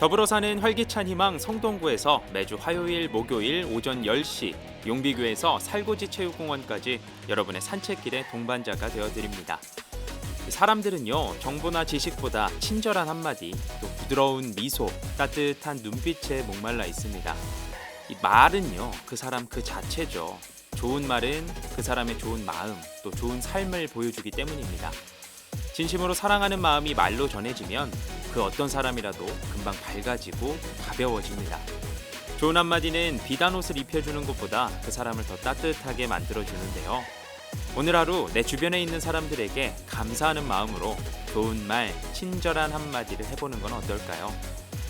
더불어 사는 활기찬 희망 성동구에서 매주 화요일, 목요일 오전 10시 용비교에서 살구지 체육공원까지 여러분의 산책길의 동반자가 되어드립니다. 사람들은요, 정보나 지식보다 친절한 한마디, 또 부드러운 미소, 따뜻한 눈빛에 목말라 있습니다. 이 말은요, 그 사람 그 자체죠. 좋은 말은 그 사람의 좋은 마음, 또 좋은 삶을 보여주기 때문입니다. 진심으로 사랑하는 마음이 말로 전해지면 그 어떤 사람이라도 금방 밝아지고 가벼워집니다. 좋은 한마디는 비단 옷을 입혀주는 것보다 그 사람을 더 따뜻하게 만들어주는데요. 오늘 하루 내 주변에 있는 사람들에게 감사하는 마음으로 좋은 말, 친절한 한마디를 해보는 건 어떨까요?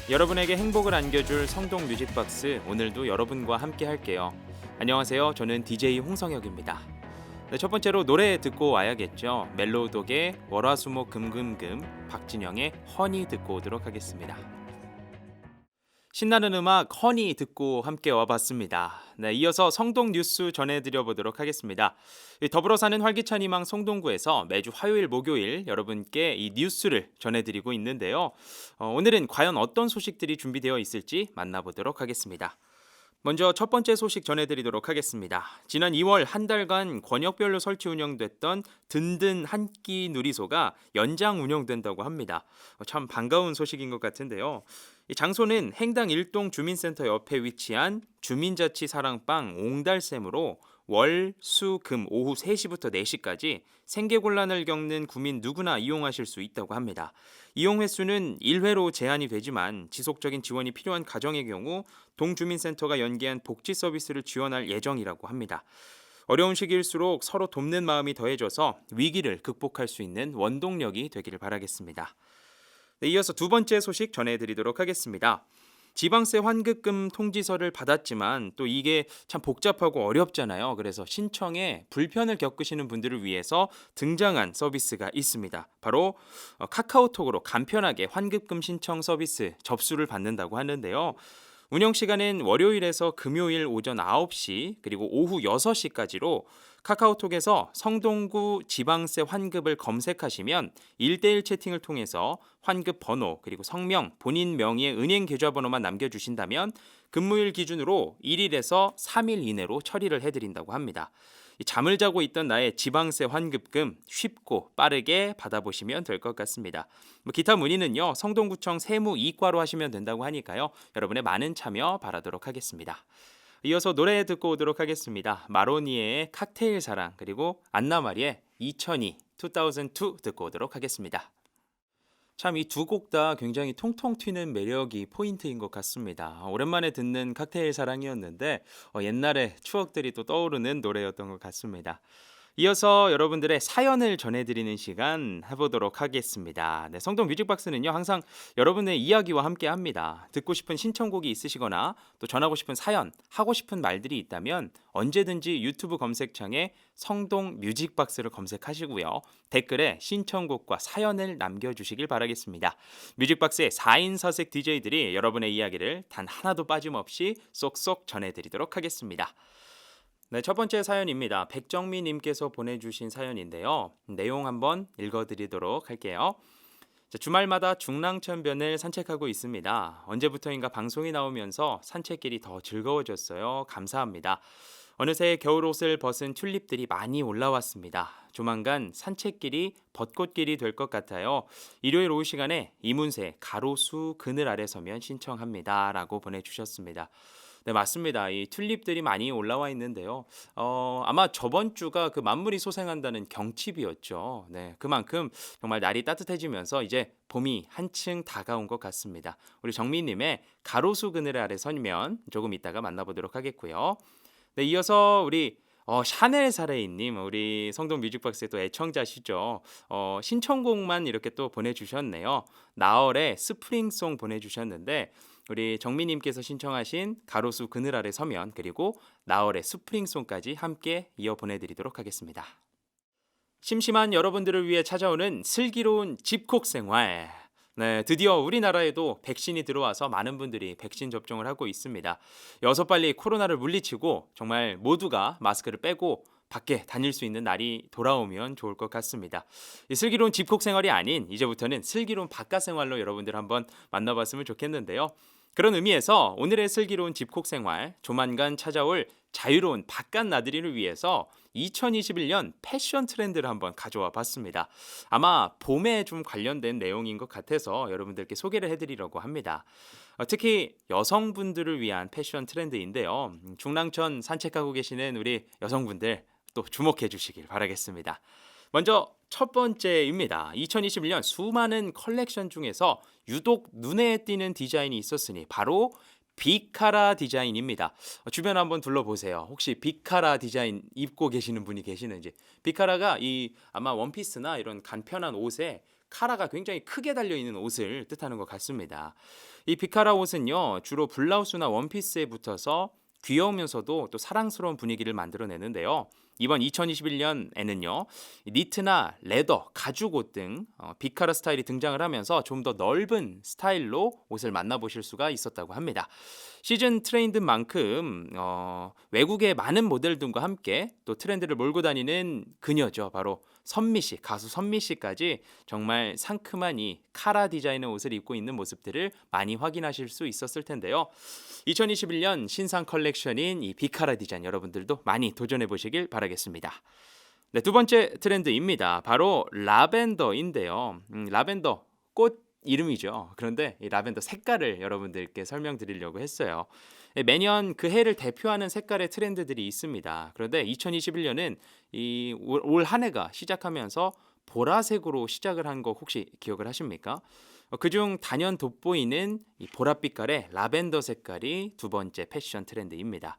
여러분에게 행복을 안겨줄 성동 뮤직박스, 오늘도 여러분과 함께 할게요. 안녕하세요. 저는 DJ 홍성혁입니다. 네, 첫 번째로 노래 듣고 와야겠죠. 멜로우독의 월화수목 금금금, 박진영의 허니 듣고 오도록 하겠습니다. 신나는 음악 허니 듣고 함께 와봤습니다. 네, 이어서 성동 뉴스 전해드려 보도록 하겠습니다. 더불어 사는 활기찬 희망 성동구에서 매주 화요일, 목요일 여러분께 이 뉴스를 전해드리고 있는데요. 오늘은 과연 어떤 소식들이 준비되어 있을지 만나보도록 하겠습니다. 먼저 첫 번째 소식 전해드리도록 하겠습니다. 지난 2월 한 달간 권역별로 설치 운영됐던 든든 한 끼 누리소가 연장 운영된다고 합니다. 참 반가운 소식인 것 같은데요. 이 장소는 행당 1동 주민센터 옆에 위치한 주민자치 사랑방 옹달샘으로 월, 수, 금 오후 3시부터 4시까지 생계곤란을 겪는 구민 누구나 이용하실 수 있다고 합니다. 이용 횟수는 1회로 제한이 되지만 지속적인 지원이 필요한 가정의 경우 동주민센터가 연계한 복지 서비스를 지원할 예정이라고 합니다. 어려운 시기일수록 서로 돕는 마음이 더해져서 위기를 극복할 수 있는 원동력이 되기를 바라겠습니다. 네, 이어서 두 번째 소식 전해드리도록 하겠습니다. 지방세 환급금 통지서를 받았지만 또 이게 참 복잡하고 어렵잖아요. 그래서 신청에 불편을 겪으시는 분들을 위해서 등장한 서비스가 있습니다. 바로 카카오톡으로 간편하게 환급금 신청 서비스 접수를 받는다고 하는데요. 운영 시간은 월요일에서 금요일 오전 9시 그리고 오후 6시까지로 카카오톡에서 성동구 지방세 환급을 검색하시면 1대1 채팅을 통해서 환급 번호 그리고 성명, 본인 명의의 은행 계좌번호만 남겨주신다면 근무일 기준으로 1일에서 3일 이내로 처리를 해드린다고 합니다. 잠을 자고 있던 나의 지방세 환급금 쉽고 빠르게 받아보시면 될 것 같습니다. 기타 문의는요, 성동구청 세무이과로 하시면 된다고 하니까요. 여러분의 많은 참여 바라도록 하겠습니다. 이어서 노래 듣고 오도록 하겠습니다. 마로니에의 칵테일 사랑 그리고 안나마리의 2002 듣고 오도록 하겠습니다. 참 이 두 곡 다 굉장히 통통 튀는 매력이 포인트인 것 같습니다. 오랜만에 듣는 칵테일 사랑이었는데 옛날의 추억들이 또 떠오르는 노래였던 것 같습니다. 이어서 여러분들의 사연을 전해드리는 시간 해보도록 하겠습니다. 네, 성동 뮤직박스는요, 항상 여러분의 이야기와 함께 합니다. 듣고 싶은 신청곡이 있으시거나 또 전하고 싶은 사연, 하고 싶은 말들이 있다면 언제든지 유튜브 검색창에 성동 뮤직박스를 검색하시고요. 댓글에 신청곡과 사연을 남겨주시길 바라겠습니다. 뮤직박스의 4인 사색 DJ들이 여러분의 이야기를 단 하나도 빠짐없이 쏙쏙 전해드리도록 하겠습니다. 네, 첫 번째 사연입니다. 백정미 님께서 보내주신 사연인데요. 내용 한번 읽어드리도록 할게요. 주말마다 중랑천변을 산책하고 있습니다. 언제부터인가 방송이 나오면서 산책길이 더 즐거워졌어요. 감사합니다. 어느새 겨울옷을 벗은 튤립들이 많이 올라왔습니다. 조만간 산책길이 벚꽃길이 될 것 같아요. 일요일 오후 시간에 이문세 가로수 그늘 아래 서면 신청합니다. 라고 보내주셨습니다. 네, 맞습니다. 이 튤립들이 많이 올라와 있는데요. 아마 저번 주가 그 만물이 소생한다는 경칩이었죠. 네, 그만큼 정말 날이 따뜻해지면서 이제 봄이 한층 다가온 것 같습니다. 우리 정미님의 가로수 그늘 아래 서면 조금 이따가 만나보도록 하겠고요. 네, 이어서 우리 샤넬 사레이님, 우리 성동 뮤직박스의 또 애청자시죠. 신청곡만 이렇게 또 보내주셨네요. 나얼의 스프링송 보내주셨는데 우리 정미님께서 신청하신 가로수 그늘 아래 서면 그리고 나얼의 스프링송까지 함께 이어 보내드리도록 하겠습니다. 심심한 여러분들을 위해 찾아오는 슬기로운 집콕 생활. 네, 드디어 우리나라에도 백신이 들어와서 많은 분들이 백신 접종을 하고 있습니다. 여서 빨리 코로나를 물리치고 정말 모두가 마스크를 빼고 밖에 다닐 수 있는 날이 돌아오면 좋을 것 같습니다. 이 슬기로운 집콕 생활이 아닌 이제부터는 슬기로운 바깥 생활로 여러분들 한번 만나봤으면 좋겠는데요. 그런 의미에서 오늘의 슬기로운 집콕 생활, 조만간 찾아올 자유로운 바깥 나들이를 위해서 2021년 패션 트렌드를 한번 가져와 봤습니다. 아마 봄에 좀 관련된 내용인 것 같아서 여러분들께 소개를 해드리려고 합니다. 특히 여성분들을 위한 패션 트렌드인데요. 중랑천 산책하고 계시는 우리 여성분들 또 주목해 주시길 바라겠습니다. 먼저 첫 번째입니다. 2021년 수많은 컬렉션 중에서 유독 눈에 띄는 디자인이 있었으니 바로 비카라 디자인입니다. 주변 한번 둘러보세요. 혹시 비카라 디자인 입고 계시는 분이 계시는지. 비카라가 이 아마 원피스나 이런 간편한 옷에 카라가 굉장히 크게 달려 있는 옷을 뜻하는 것 같습니다. 이 비카라 옷은요, 주로 블라우스나 원피스에 붙어서 귀여우면서도 또 사랑스러운 분위기를 만들어내는데요. 이번 2021년에는요, 니트나 레더, 가죽 옷 등 비카라 스타일이 등장을 하면서 좀 더 넓은 스타일로 옷을 만나보실 수가 있었다고 합니다. 시즌 트렌드인 만큼 외국의 많은 모델들과 함께 또 트렌드를 몰고 다니는 그녀죠. 바로 선미 씨, 가수 선미 씨까지 정말 상큼한 이 카라 디자인의 옷을 입고 있는 모습들을 많이 확인하실 수 있었을 텐데요. 2021년 신상 컬렉션인 이 비카라 디자인 여러분들도 많이 도전해 보시길 바라겠습니다. 네, 두 번째 트렌드입니다. 바로 라벤더인데요. 라벤더 꽃 이름이죠. 그런데 이 라벤더 색깔을 여러분들께 설명드리려고 했어요. 매년 그 해를 대표하는 색깔의 트렌드들이 있습니다. 그런데 2021년은 이 올 한 해가 시작하면서 보라색으로 시작을 한 거 혹시 기억을 하십니까? 그중 단연 돋보이는 이 보랏빛깔의 라벤더 색깔이 두 번째 패션 트렌드입니다.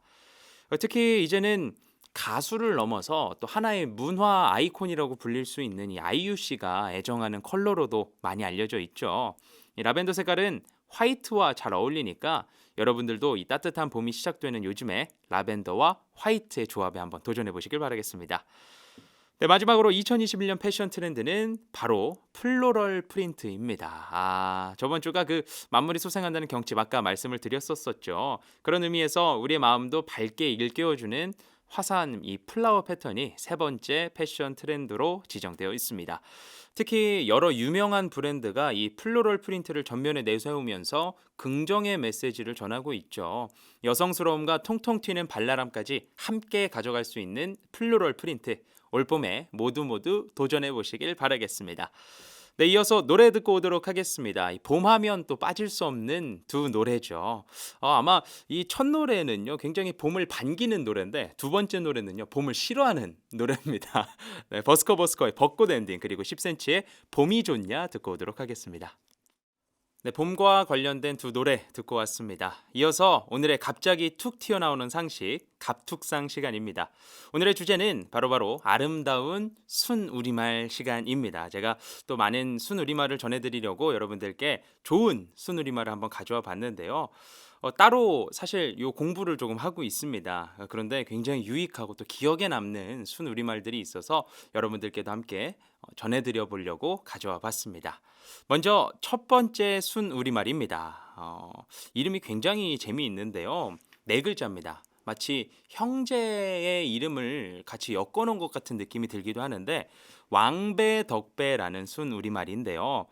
특히 이제는 가수를 넘어서 또 하나의 문화 아이콘이라고 불릴 수 있는 이 아이유 씨가 애정하는 컬러로도 많이 알려져 있죠. 이 라벤더 색깔은 화이트와 잘 어울리니까 여러분들도 이 따뜻한 봄이 시작되는 요즘에 라벤더와 화이트의 조합에 한번 도전해 보시길 바라겠습니다. 네, 마지막으로 2021년 패션 트렌드는 바로 플로럴 프린트입니다. 저번 주가 그 만물이 소생한다는 경칩 아까 말씀을 드렸었죠. 그런 의미에서 우리의 마음도 밝게 일깨워주는 화사한 이 플라워 패턴이 세 번째 패션 트렌드로 지정되어 있습니다. 특히 여러 유명한 브랜드가 이 플로럴 프린트를 전면에 내세우면서 긍정의 메시지를 전하고 있죠. 여성스러움과 통통 튀는 발랄함까지 함께 가져갈 수 있는 플로럴 프린트. 올봄에 모두 도전해 보시길 바라겠습니다. 네, 이어서 노래 듣고 오도록 하겠습니다. 이 봄하면 또 빠질 수 없는 두 노래죠. 아마 이 첫 노래는요, 굉장히 봄을 반기는 노래인데 두 번째 노래는요, 봄을 싫어하는 노래입니다. 네, 버스커의 벚꽃 엔딩 그리고 10cm의 봄이 좋냐 듣고 오도록 하겠습니다. 네, 봄과 관련된 두 노래 듣고 왔습니다. 이어서 오늘의 갑자기 툭 튀어나오는 상식, 갑툭상 시간입니다. 오늘의 주제는 바로 아름다운 순우리말 시간입니다. 제가 또 많은 순우리말을 전해드리려고 여러분들께 좋은 순우리말을 한번 가져와 봤는데요. 따로 사실 요 공부를 조금 하고 있습니다. 그런데 굉장히 유익하고 또 기억에 남는 순우리말들이 있어서 여러분들께도 함께 전해드려 보려고 가져와 봤습니다. 먼저 첫 번째 순우리말입니다. 이름이 굉장히 재미있는데요. 네 글자입니다. 마치 형제의 이름을 같이 엮어놓은 것 같은 느낌이 들기도 하는데 왕배덕배라는 순우리말인데요.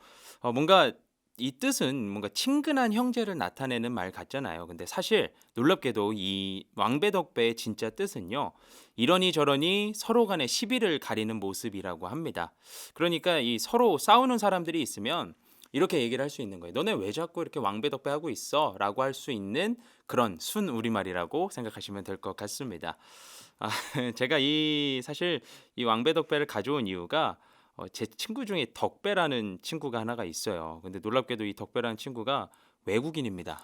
뭔가 이 뜻은 뭔가 친근한 형제를 나타내는 말 같잖아요. 근데 사실 놀랍게도 이 왕배덕배의 진짜 뜻은요, 이러니 저러니 서로 간의 시비를 가리는 모습이라고 합니다. 그러니까 이 서로 싸우는 사람들이 있으면 이렇게 얘기를 할 수 있는 거예요. 너네 왜 자꾸 이렇게 왕배덕배 하고 있어? 라고 할 수 있는 그런 순 우리말이라고 생각하시면 될 것 같습니다. 아, 제가 사실 이 왕배덕배를 가져온 이유가 제 친구 중에 덕배라는 친구가 하나가 있어요. 근데 놀랍게도 이 덕배라는 친구가 외국인입니다.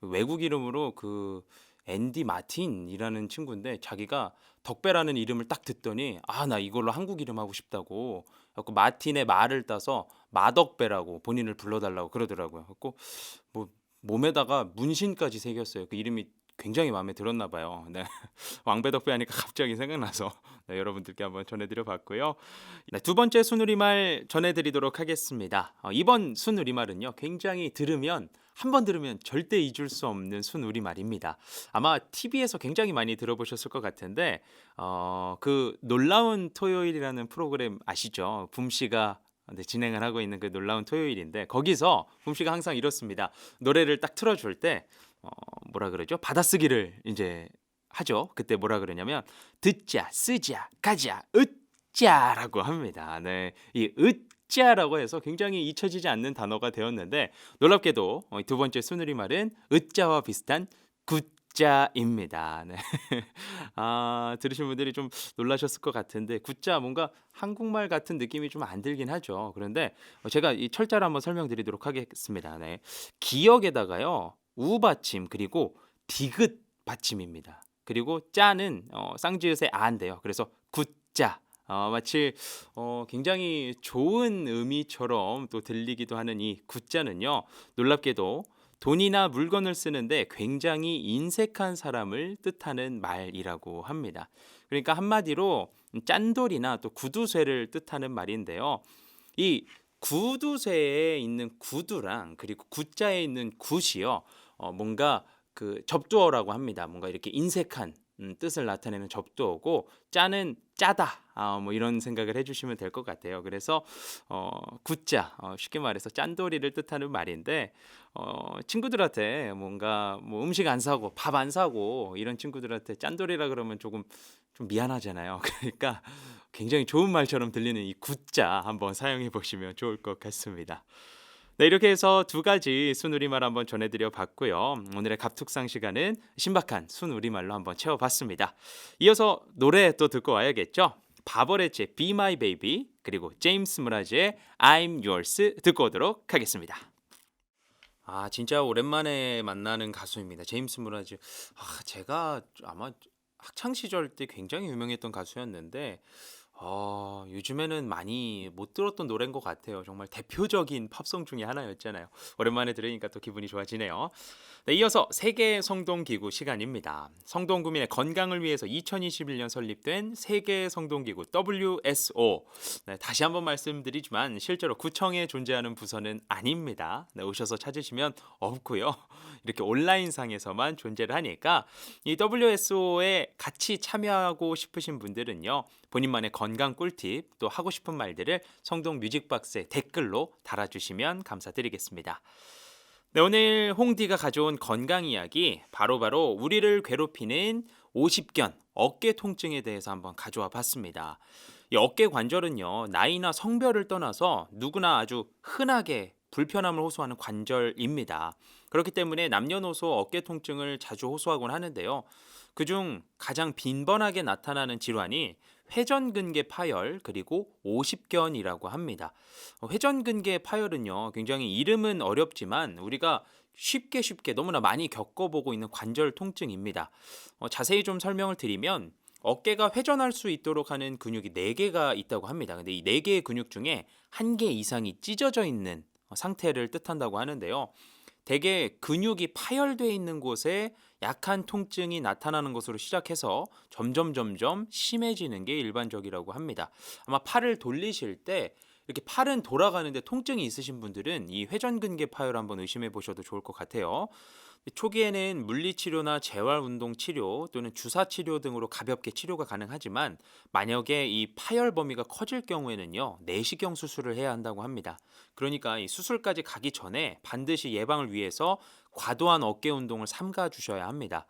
외국 이름으로 그 앤디 마틴이라는 친구인데 자기가 덕배라는 이름을 딱 듣더니 나 이걸로 한국 이름 하고 싶다고 그래갖고 마틴의 마를 따서 마덕배라고 본인을 불러달라고 그러더라고요. 그래갖고 뭐 몸에다가 문신까지 새겼어요. 그 이름이 굉장히 마음에 들었나 봐요. 네. 왕배덕배 하니까 갑자기 생각나서 네, 여러분들께 한번 전해드려 봤고요. 네, 두 번째 순우리말 전해드리도록 하겠습니다. 이번 순우리말은요, 굉장히 들으면 한 번 들으면 절대 잊을 수 없는 순우리말입니다. 아마 TV에서 굉장히 많이 들어보셨을 것 같은데 그 놀라운 토요일이라는 프로그램 아시죠? 붐 씨가 네, 진행을 하고 있는 그 놀라운 토요일인데 거기서 붐 씨가 항상 이렇습니다. 노래를 딱 틀어줄 때 어, 뭐라 그러죠? 받아쓰기를 이제 하죠. 그때 뭐라 그러냐면 듣자, 쓰자, 가자, 으짜라고 합니다. 네, 이 으짜라고 해서 굉장히 잊혀지지 않는 단어가 되었는데 놀랍게도 두 번째 순우리말은 으짜와 비슷한 굿자입니다. 네. 들으신 분들이 좀 놀라셨을 것 같은데 굿자 뭔가 한국말 같은 느낌이 좀 안 들긴 하죠. 그런데 제가 이 철자를 한번 설명드리도록 하겠습니다. 네. 기역에다가요. 우 받침 그리고 디귿 받침입니다. 그리고 짜는 쌍지읒의 아인데요. 그래서 굿자 마치 굉장히 좋은 의미처럼 또 들리기도 하는 이 굿자는요. 놀랍게도 돈이나 물건을 쓰는데 굉장히 인색한 사람을 뜻하는 말이라고 합니다. 그러니까 한마디로 짠돌이나 또 구두쇠를 뜻하는 말인데요. 이 구두쇠에 있는 구두랑 그리고 굿자에 있는 굿이요. 뭔가 그 접두어라고 합니다. 뭔가 이렇게 인색한 뜻을 나타내는 접두어고 짜는 짜다. 뭐 이런 생각을 해주시면 될 것 같아요. 그래서 굿자 쉽게 말해서 짠돌이를 뜻하는 말인데 친구들한테 뭔가 뭐 음식 안 사고 밥 안 사고 이런 친구들한테 짠돌이라 그러면 조금 좀 미안하잖아요. 그러니까 굉장히 좋은 말처럼 들리는 이 굿자 한번 사용해 보시면 좋을 것 같습니다. 네, 이렇게 해서 두 가지 순우리말 한번 전해드려 봤고요. 오늘의 갑툭상 시간은 신박한 순우리말로 한번 채워봤습니다. 이어서 노래 또 듣고 와야겠죠? 바버레츠의 Be My Baby 그리고 제임스 무라즈의 I'm Yours 듣고 오도록 하겠습니다. 진짜 오랜만에 만나는 가수입니다. 제임스 무라즈. 제가 아마 학창 시절 때 굉장히 유명했던 가수였는데 요즘에는 많이 못 들었던 노래인 것 같아요. 정말 대표적인 팝송 중에 하나였잖아요. 오랜만에 들으니까 또 기분이 좋아지네요. 네, 이어서 세계 성동기구 시간입니다. 성동구민의 건강을 위해서 2021년 설립된 세계 성동기구 WSO. 네, 다시 한번 말씀드리지만 실제로 구청에 존재하는 부서는 아닙니다. 네, 오셔서 찾으시면 없고요. 이렇게 온라인상에서만 존재를 하니까 이 WSO에 같이 참여하고 싶으신 분들은요. 본인만의 건강 꿀팁 또 하고 싶은 말들을 성동 뮤직박스에 댓글로 달아주시면 감사드리겠습니다. 네, 오늘 홍디가 가져온 건강 이야기 바로바로 우리를 괴롭히는 50견 어깨 통증에 대해서 한번 가져와 봤습니다. 이 어깨 관절은요 나이나 성별을 떠나서 누구나 아주 흔하게 불편함을 호소하는 관절입니다. 그렇기 때문에 남녀노소 어깨 통증을 자주 호소하곤 하는데요. 그중 가장 빈번하게 나타나는 질환이 회전근개 파열 그리고 오십견이라고 합니다. 회전근개 파열은요 굉장히 이름은 어렵지만 우리가 쉽게 너무나 많이 겪어보고 있는 관절 통증입니다. 자세히 좀 설명을 드리면 어깨가 회전할 수 있도록 하는 근육이 4개가 있다고 합니다. 근데 이 4개의 근육 중에 1개 이상이 찢어져 있는 상태를 뜻한다고 하는데요. 대개 근육이 파열되어 있는 곳에 약한 통증이 나타나는 것으로 시작해서 점점 심해지는 게 일반적이라고 합니다. 아마 팔을 돌리실 때 이렇게 팔은 돌아가는데 통증이 있으신 분들은 이 회전근개 파열 한번 의심해 보셔도 좋을 것 같아요. 초기에는 물리치료나 재활운동 치료 또는 주사치료 등으로 가볍게 치료가 가능하지만 만약에 이 파열 범위가 커질 경우에는요 내시경 수술을 해야 한다고 합니다. 그러니까 이 수술까지 가기 전에 반드시 예방을 위해서 과도한 어깨 운동을 삼가 주셔야 합니다.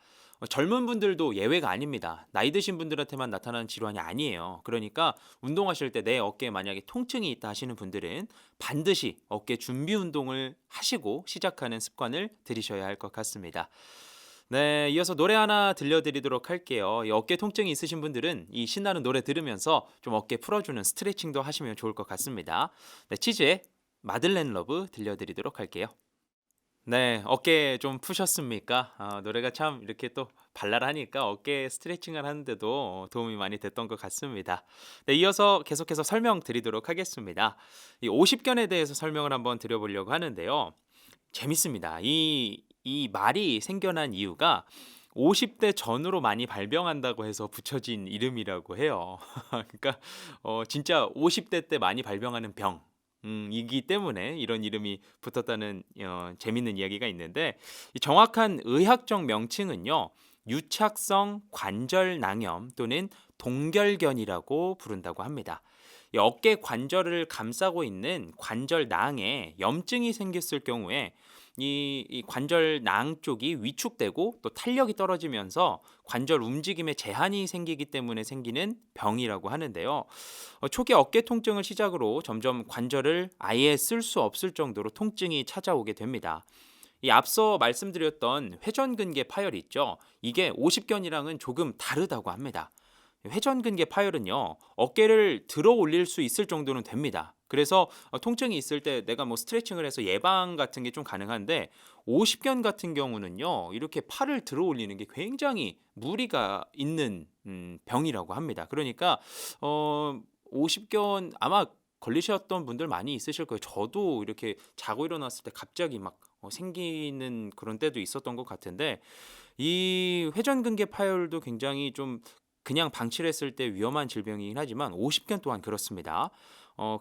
젊은 분들도 예외가 아닙니다. 나이 드신 분들한테만 나타나는 질환이 아니에요. 그러니까 운동하실 때 내 어깨에 만약에 통증이 있다 하시는 분들은 반드시 어깨 준비 운동을 하시고 시작하는 습관을 들이셔야 할 것 같습니다. 네, 이어서 노래 하나 들려드리도록 할게요. 이 어깨 통증이 있으신 분들은 이 신나는 노래 들으면서 좀 어깨 풀어주는 스트레칭도 하시면 좋을 것 같습니다. 네, 치즈의 마들렌 러브 들려드리도록 할게요. 네, 어깨 좀 푸셨습니까? 노래가 참 이렇게 또 발랄하니까 어깨 스트레칭을 하는데도 도움이 많이 됐던 것 같습니다. 네, 이어서 계속해서 설명드리도록 하겠습니다. 이 50견에 대해서 설명을 한번 드려보려고 하는데요. 재밌습니다. 이 말이 생겨난 이유가 50대 전후로 많이 발병한다고 해서 붙여진 이름이라고 해요. 그러니까 진짜 50대 때 많이 발병하는 병. 이기 때문에 이런 이름이 붙었다는 재밌는 이야기가 있는데 이 정확한 의학적 명칭은요. 유착성 관절 낭염 또는 동결견이라고 부른다고 합니다. 이 어깨 관절을 감싸고 있는 관절낭에 염증이 생겼을 경우에 이 관절낭 쪽이 위축되고 또 탄력이 떨어지면서 관절 움직임에 제한이 생기기 때문에 생기는 병이라고 하는데요. 초기 어깨 통증을 시작으로 점점 관절을 아예 쓸 수 없을 정도로 통증이 찾아오게 됩니다. 이 앞서 말씀드렸던 회전근개 파열 있죠. 이게 50견이랑은 조금 다르다고 합니다. 회전근개 파열은요. 어깨를 들어 올릴 수 있을 정도는 됩니다. 그래서 통증이 있을 때 내가 뭐 스트레칭을 해서 예방 같은 게 좀 가능한데 50견 같은 경우는요. 이렇게 팔을 들어 올리는 게 굉장히 무리가 있는 병이라고 합니다. 그러니까 50견 아마 걸리셨던 분들 많이 있으실 거예요. 저도 이렇게 자고 일어났을 때 갑자기 막 생기는 그런 때도 있었던 것 같은데 이 회전근개 파열도 굉장히 좀 그냥 방치를 했을 때 위험한 질병이긴 하지만 50견 또한 그렇습니다.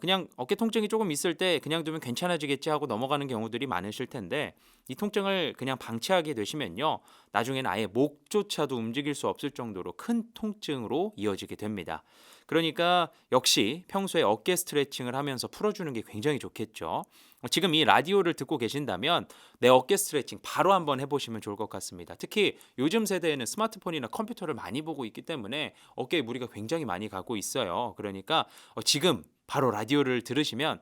그냥 어깨 통증이 조금 있을 때 그냥 두면 괜찮아지겠지 하고 넘어가는 경우들이 많으실 텐데 이 통증을 그냥 방치하게 되시면요. 나중에는 아예 목조차도 움직일 수 없을 정도로 큰 통증으로 이어지게 됩니다. 그러니까 역시 평소에 어깨 스트레칭을 하면서 풀어주는 게 굉장히 좋겠죠. 지금 이 라디오를 듣고 계신다면 내 어깨 스트레칭 바로 한번 해보시면 좋을 것 같습니다. 특히 요즘 세대에는 스마트폰이나 컴퓨터를 많이 보고 있기 때문에 어깨에 무리가 굉장히 많이 가고 있어요. 그러니까 지금 바로 라디오를 들으시면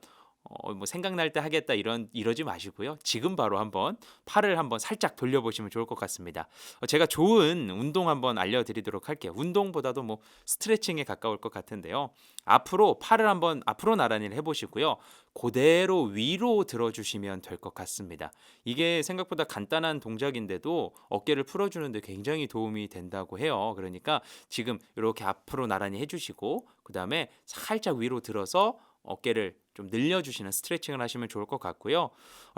뭐 생각날 때 하겠다 이러지 마시고요. 지금 바로 한번 팔을 한번 살짝 돌려보시면 좋을 것 같습니다. 제가 좋은 운동 한번 알려드리도록 할게요. 운동보다도 뭐 스트레칭에 가까울 것 같은데요. 앞으로 팔을 한번 앞으로 나란히를 해보시고요. 그대로 위로 들어주시면 될 것 같습니다. 이게 생각보다 간단한 동작인데도 어깨를 풀어주는데 굉장히 도움이 된다고 해요. 그러니까 지금 이렇게 앞으로 나란히 해주시고 그 다음에 살짝 위로 들어서 어깨를 좀 늘려주시는 스트레칭을 하시면 좋을 것 같고요.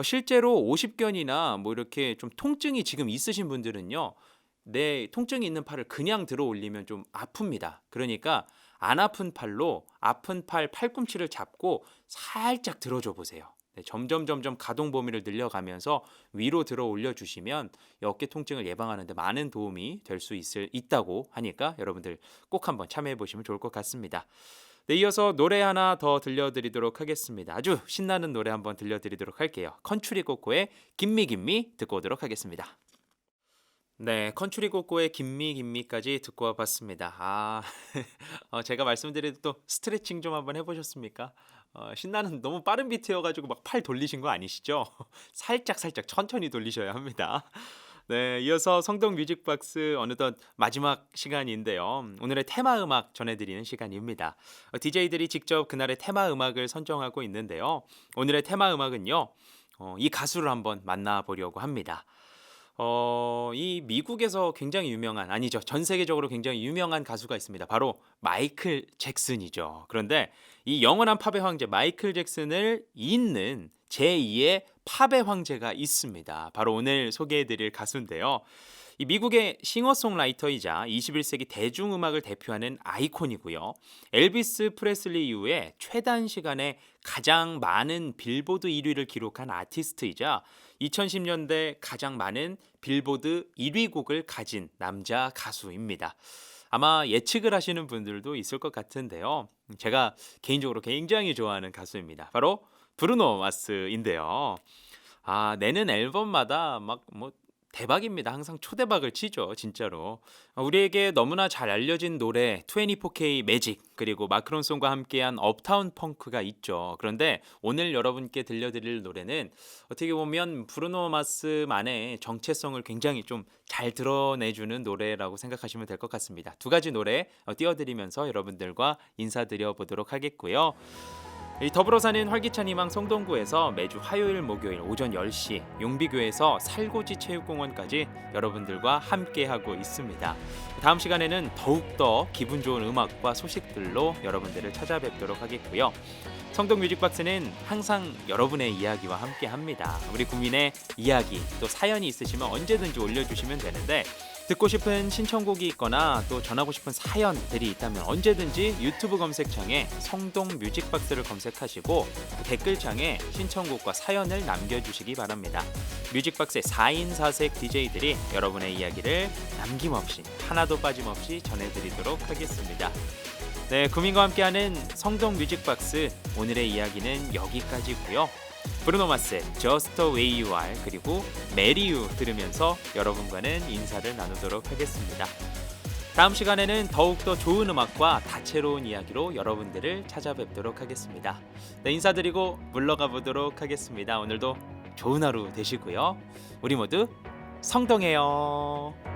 실제로 50견이나 뭐 이렇게 좀 통증이 지금 있으신 분들은요. 내 통증이 있는 팔을 그냥 들어 올리면 좀 아픕니다. 그러니까 안 아픈 팔로 아픈 팔 팔꿈치를 잡고 살짝 들어줘 보세요. 네, 점점 가동 범위를 늘려가면서 위로 들어 올려주시면 이 어깨 통증을 예방하는 데 많은 도움이 될 수 있다고 하니까 여러분들 꼭 한번 참여해 보시면 좋을 것 같습니다. 네, 이어서 노래 하나 더 들려드리도록 하겠습니다. 아주 신나는 노래 한번 들려드리도록 할게요. 컨츄리 꼬꼬의 김미 김미 듣고 오도록 하겠습니다. 네, 컨츄리 꼬꼬의 김미 김미까지 듣고 와봤습니다. 제가 말씀드린 또 스트레칭 좀 한번 해보셨습니까? 신나는 너무 빠른 비트여가지고 막 팔 돌리신 거 아니시죠? 살짝 천천히 돌리셔야 합니다. 네, 이어서 성동 뮤직박스 어느덧 마지막 시간인데요. 오늘의 테마 음악 전해드리는 시간입니다. DJ들이 직접 그날의 테마 음악을 선정하고 있는데요. 오늘의 테마 음악은요. 이 가수를 한번 만나보려고 합니다. 이 미국에서 굉장히 유명한 아니죠. 전 세계적으로 굉장히 유명한 가수가 있습니다. 바로 마이클 잭슨이죠. 그런데 이 영원한 팝의 황제 마이클 잭슨을 잇는 제2의 팝의 황제가 있습니다. 바로 오늘 소개해드릴 가수인데요. 이 미국의 싱어송라이터이자 21세기 대중음악을 대표하는 아이콘이고요. 엘비스 프레슬리 이후에 최단 시간에 가장 많은 빌보드 1위를 기록한 아티스트이자 2010년대 가장 많은 빌보드 1위 곡을 가진 남자 가수입니다. 아마 예측을 하시는 분들도 있을 것 같은데요. 제가 개인적으로 굉장히 좋아하는 가수입니다. 바로 브루노 마스인데요. 내는 앨범마다 막 뭐 대박입니다. 항상 초대박을 치죠, 진짜로. 우리에게 너무나 잘 알려진 노래 24K 매직 그리고 마크론송과 함께한 업타운 펑크가 있죠. 그런데 오늘 여러분께 들려드릴 노래는 어떻게 보면 브루노 마스만의 정체성을 굉장히 좀 잘 드러내주는 노래라고 생각하시면 될 것 같습니다. 두 가지 노래 띄워드리면서 여러분들과 인사드려 보도록 하겠고요. 이 더불어 사는 활기찬 희망 성동구에서 매주 화요일 목요일 오전 10시 용비교에서 살고지 체육공원까지 여러분들과 함께하고 있습니다. 다음 시간에는 더욱더 기분 좋은 음악과 소식들로 여러분들을 찾아뵙도록 하겠고요. 성동 뮤직박스는 항상 여러분의 이야기와 함께합니다. 우리 국민의 이야기 또 사연이 있으시면 언제든지 올려주시면 되는데 듣고 싶은 신청곡이 있거나 또 전하고 싶은 사연들이 있다면 언제든지 유튜브 검색창에 성동 뮤직박스를 검색하시고 댓글창에 신청곡과 사연을 남겨주시기 바랍니다. 뮤직박스의 4인 4색 DJ들이 여러분의 이야기를 남김없이 하나도 빠짐없이 전해드리도록 하겠습니다. 네, 구민과 함께하는 성동 뮤직박스 오늘의 이야기는 여기까지고요. 브루노마스의 Just the Way You Are 그리고 Marry You 들으면서 여러분과는 인사를 나누도록 하겠습니다. 다음 시간에는 더욱더 좋은 음악과 다채로운 이야기로 여러분들을 찾아뵙도록 하겠습니다. 네, 인사드리고 물러가 보도록 하겠습니다. 오늘도 좋은 하루 되시고요. 우리 모두 성동해요.